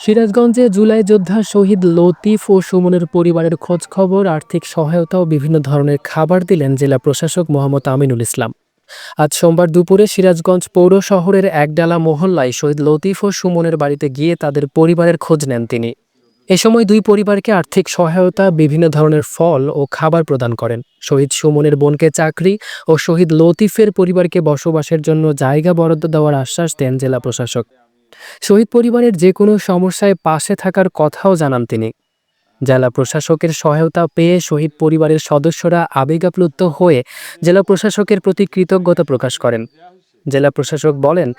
সিরাজগঞ্জে জুলাই যোদ্ধা শহীদ লতিফ ও সুমনের পরিবারের খোঁজ খবর, আর্থিক সহায়তা ও বিভিন্ন ধরনের খাবার দিলেন জেলা প্রশাসক মোহাম্মদ আমিনুল ইসলাম। আজ সোমবার দুপুরে সিরাজগঞ্জ পৌর শহরের একডালা মহল্লায় শহীদ লতিফ ও সুমনের বাড়িতে গিয়ে তাদের পরিবারের খোঁজ নেন তিনি। এ সময় দুই পরিবারকে আর্থিক সহায়তা, বিভিন্ন ধরনের ফল ও খাবার প্রদান করেন। শহীদ সুমনের বোনকে চাকরি ও শহীদ লতিফের পরিবারকে বসবাসের জন্য জায়গা বরাদ্দ দেওয়ার আশ্বাস দেন জেলা প্রশাসক। শহীদ পরিবারের যে কোনো সমস্যায় পাশে থাকার কথাও জানান তিনি। জেলা প্রশাসকের সহায়তা পেয়ে শহীদ পরিবারের সদস্যরা আবেগাপ্লুত হয়ে জেলা প্রশাসকের প্রতি কৃতজ্ঞতা প্রকাশ করেন। জেলা প্রশাসক বলেন,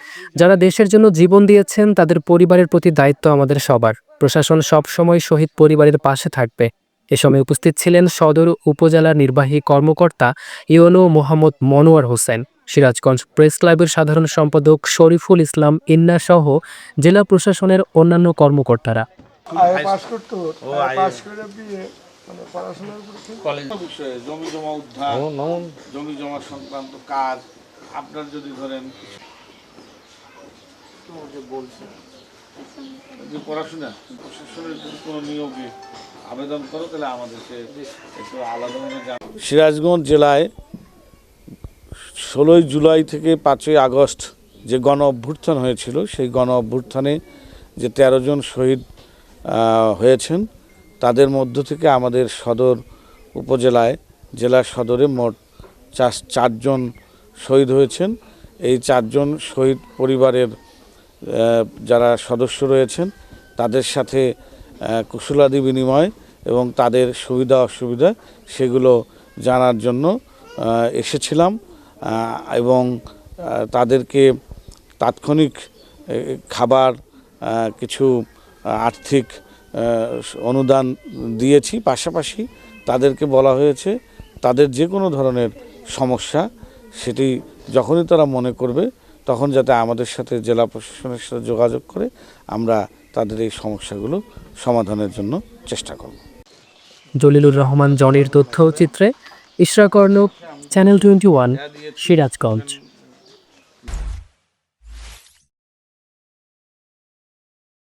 যারা দেশের জন্য জীবন দিয়েছেন তাদের পরিবারের প্রতি দায়িত্ব আমাদের সবার। প্রশাসন সবসময় শহীদ পরিবারের পাশে থাকবে। এ সময় উপস্থিত ছিলেন সদর উপজেলার নির্বাহী কর্মকর্তা ইউনো মোহাম্মদ মনোয়ার হোসেন, সিরাজগঞ্জ প্রেস ক্লাবের সাধারণ সম্পাদক শরীফুল ইসলাম ইন্না সহ জেলা প্রশাসনের অন্যান্য কর্মকর্তারা। জমি জমা উদ্ধার, জমি জমা সংক্রান্ত কাজ আপনার যদি ধরেন যে পড়াশোনা প্রশাসনের যদি কোনো নিয়োগে আবেদন করো তাহলে আমাদেরকে একটু আলাদাভাবে সিরাজগঞ্জ জেলায় 16 জুলাই থেকে 5 আগস্ট যে গণ অভ্যুত্থান হয়েছিল, সেই গণ অভ্যুত্থানে যে 13 জন শহীদ হয়েছেন, তাদের মধ্য থেকে আমাদের সদর উপজেলায়, জেলা সদরে মোট 4 জন শহীদ হয়েছেন। এই 4 জন শহীদ পরিবারের যারা সদস্য রয়েছেন তাদের সাথে কুশলাদি বিনিময় এবং তাদের সুবিধা অসুবিধা সেগুলো জানার জন্য এসেছিলাম এবং তাদেরকে তাৎক্ষণিক খাবার, কিছু আর্থিক অনুদান দিয়েছি। পাশাপাশি তাদেরকে বলা হয়েছে তাদের যে কোনো ধরনের সমস্যা সেটি যখনই তারা মনে করবে তখন যাতে আমাদের সাথে জেলা প্রশাসনের সাথে যোগাযোগ করে আমরা তাদের এই সমস্যাগুলো সমাধানের জন্য চেষ্টা করব। জলিলুর রহমান জনির তথ্যচিত্রে ইশরাক অর্ণব, চ্যানেল 21, সিরাজগঞ্জ।